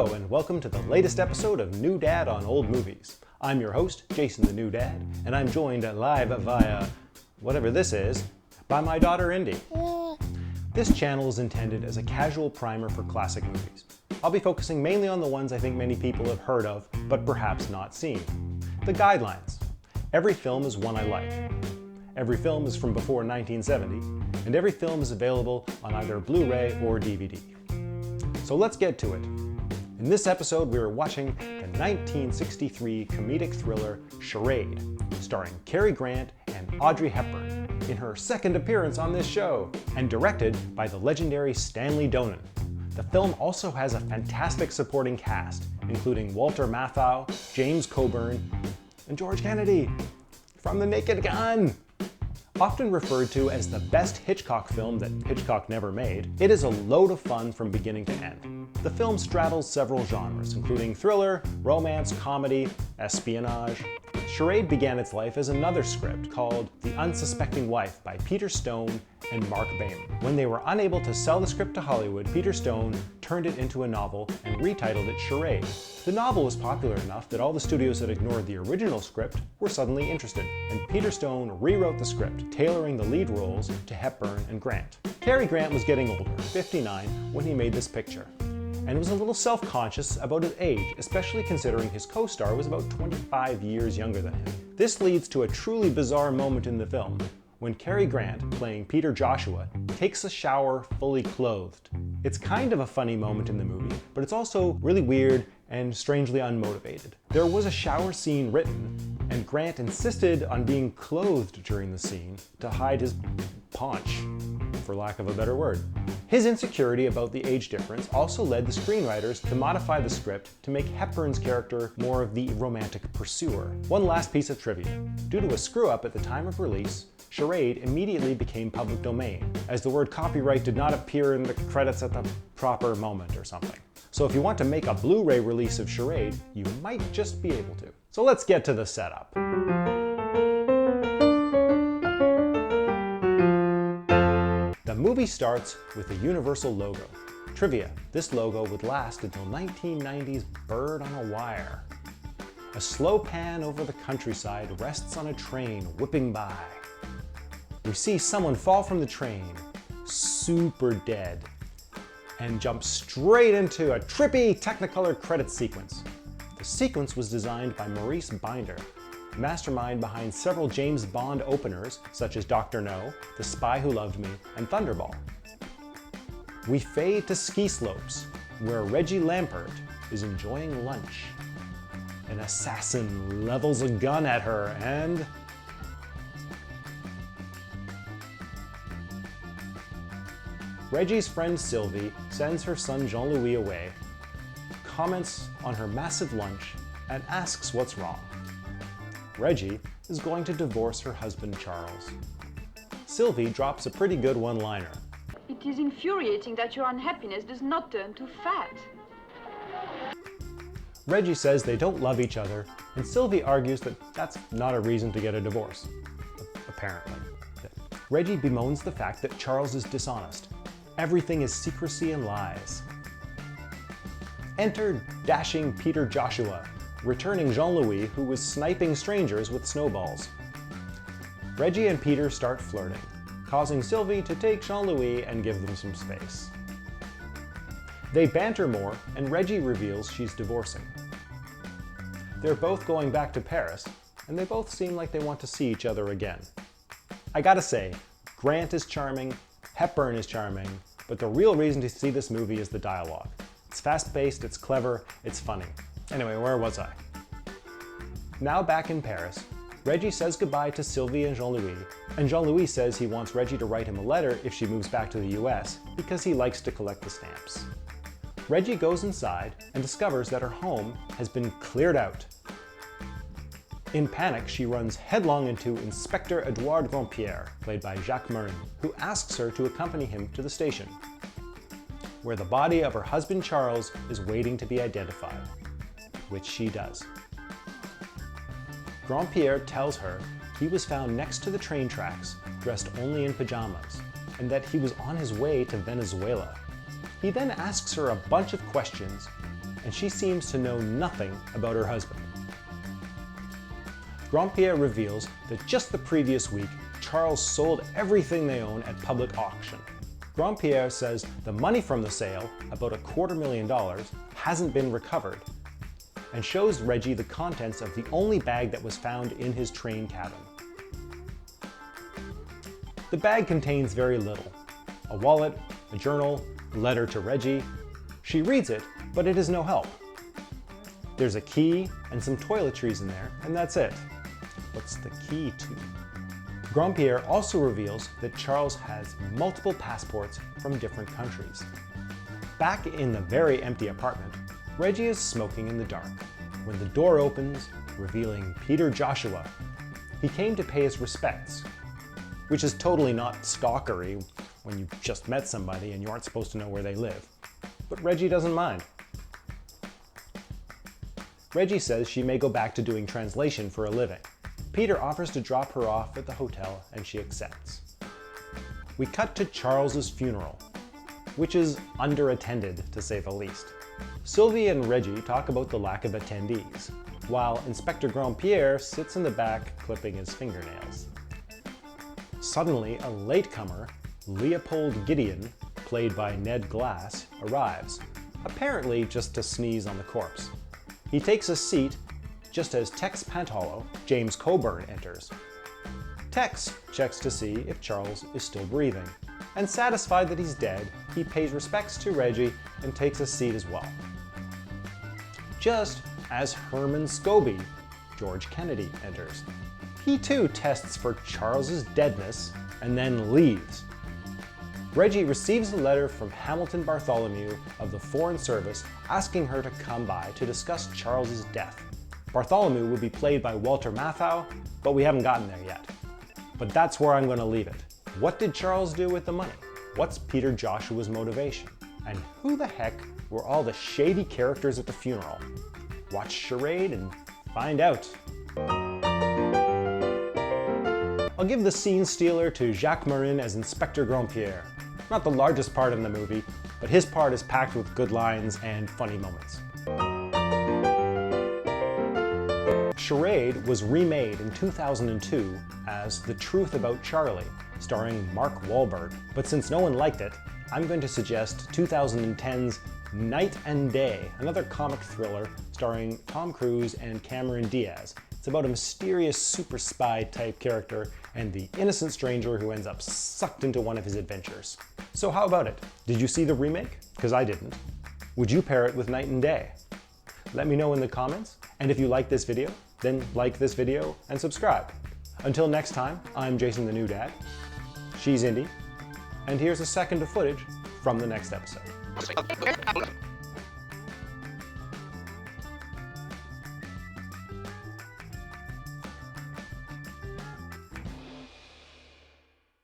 Hello and welcome to the latest episode of New Dad on Old Movies. I'm your host, Jason the New Dad, and I'm joined live via whatever this is by my daughter Indy. This channel is intended as a casual primer for classic movies. I'll be focusing mainly on the ones I think many people have heard of, but perhaps not seen. The guidelines. Every film is one I like. Every film is from before 1970, and every film is available on either Blu-ray or DVD. So let's get to it. In this episode, we are watching the 1963 comedic thriller Charade, starring Cary Grant and Audrey Hepburn in her second appearance on this show, and directed by the legendary Stanley Donen. The film also has a fantastic supporting cast, including Walter Matthau, James Coburn, and George Kennedy from The Naked Gun. Often referred to as the best Hitchcock film that Hitchcock never made, it is a load of fun from beginning to end. The film straddles several genres, including thriller, romance, comedy, espionage. Charade began its life as another script called The Unsuspecting Wife by Peter Stone and Mark Bain. When they were unable to sell the script to Hollywood, Peter Stone turned it into a novel and retitled it Charade. The novel was popular enough that all the studios that ignored the original script were suddenly interested, and Peter Stone rewrote the script, tailoring the lead roles to Hepburn and Grant. Cary Grant was getting older, 59, when he made this picture, and was a little self-conscious about his age, especially considering his co-star was about 25 years younger than him. This leads to a truly bizarre moment in the film, when Cary Grant, playing Peter Joshua, takes a shower fully clothed. It's kind of a funny moment in the movie, but it's also really weird and strangely unmotivated. There was a shower scene written, and Grant insisted on being clothed during the scene to hide his paunch, for lack of a better word. His insecurity about the age difference also led the screenwriters to modify the script to make Hepburn's character more of the romantic pursuer. One last piece of trivia. Due to a screw-up at the time of release, Charade immediately became public domain, as the word copyright did not appear in the credits at the proper moment or something. So if you want to make a Blu-ray release of Charade, you might just be able to. So let's get to the setup. The movie starts with a Universal logo. Trivia: this logo would last until 1990's Bird on a Wire. A slow pan over the countryside rests on a train whipping by. We see someone fall from the train, super dead, and jump straight into a trippy Technicolor credit sequence. The sequence was designed by Maurice Binder, mastermind behind several James Bond openers such as Dr. No, The Spy Who Loved Me, and Thunderball. We fade to ski slopes, where Reggie Lampert is enjoying lunch. An assassin levels a gun at her and... Reggie's friend Sylvie sends her son Jean-Louis away, comments on her massive lunch, and asks what's wrong. Reggie is going to divorce her husband Charles. Sylvie drops a pretty good one-liner. It is infuriating that your unhappiness does not turn to fat. Reggie says they don't love each other, and Sylvie argues that that's not a reason to get a divorce, apparently. Reggie bemoans the fact that Charles is dishonest. Everything is secrecy and lies. Enter dashing Peter Joshua, returning Jean-Louis, who was sniping strangers with snowballs. Reggie and Peter start flirting, causing Sylvie to take Jean-Louis and give them some space. They banter more, and Reggie reveals she's divorcing. They're both going back to Paris, and they both seem like they want to see each other again. I gotta say, Grant is charming, Hepburn is charming, but the real reason to see this movie is the dialogue. It's fast-paced, it's clever, it's funny. Anyway, where was I? Now back in Paris, Reggie says goodbye to Sylvie and Jean-Louis says he wants Reggie to write him a letter if she moves back to the US because he likes to collect the stamps. Reggie goes inside and discovers that her home has been cleared out. In panic, she runs headlong into Inspector Edouard Grandpierre, played by Jacques Marin, who asks her to accompany him to the station, where the body of her husband Charles is waiting to be identified, which she does. Grandpierre tells her he was found next to the train tracks, dressed only in pajamas, and that he was on his way to Venezuela. He then asks her a bunch of questions and she seems to know nothing about her husband. Grandpierre reveals that just the previous week, Charles sold everything they own at public auction. Grandpierre says the money from the sale, about $250,000, hasn't been recovered, and shows Reggie the contents of the only bag that was found in his train cabin. The bag contains very little: a wallet, a journal, a letter to Reggie. She reads it, but it is no help. There's a key and some toiletries in there, and that's it. What's the key to? Grandpierre also reveals that Charles has multiple passports from different countries. Back in the very empty apartment, Reggie is smoking in the dark when the door opens, revealing Peter Joshua. He came to pay his respects, which is totally not stalkery when you just met somebody and you aren't supposed to know where they live. But Reggie doesn't mind. Reggie says she may go back to doing translation for a living. Peter offers to drop her off at the hotel and she accepts. We cut to Charles's funeral, which is underattended to say the least. Sylvie and Reggie talk about the lack of attendees, while Inspector Grandpierre sits in the back clipping his fingernails. Suddenly, a latecomer, Leopold Gideon, played by Ned Glass, arrives, apparently just to sneeze on the corpse. He takes a seat just as Tex Pantalo, James Coburn, enters. Tex checks to see if Charles is still breathing, and satisfied that he's dead, he pays respects to Reggie and takes a seat as well. Just as Herman Scobie, George Kennedy, enters. He too tests for Charles's deadness and then leaves. Reggie receives a letter from Hamilton Bartholomew of the Foreign Service asking her to come by to discuss Charles's death. Bartholomew would be played by Walter Matthau, but we haven't gotten there yet. But that's where I'm going to leave it. What did Charles do with the money? What's Peter Joshua's motivation? And who the heck were all the shady characters at the funeral? Watch Charade and find out. I'll give the scene stealer to Jacques Marin as Inspector Grandpierre. Not the largest part in the movie, but his part is packed with good lines and funny moments. Charade was remade in 2002 as The Truth About Charlie, starring Mark Wahlberg. But since no one liked it, I'm going to suggest 2010's Night and Day, another comic thriller starring Tom Cruise and Cameron Diaz. It's about a mysterious super spy type character and the innocent stranger who ends up sucked into one of his adventures. So how about it? Did you see the remake? Because I didn't. Would you pair it with Night and Day? Let me know in the comments, and if you like this video, then like this video and subscribe. Until next time, I'm Jason the New Dad. She's Indy, and here's a second of footage from the next episode.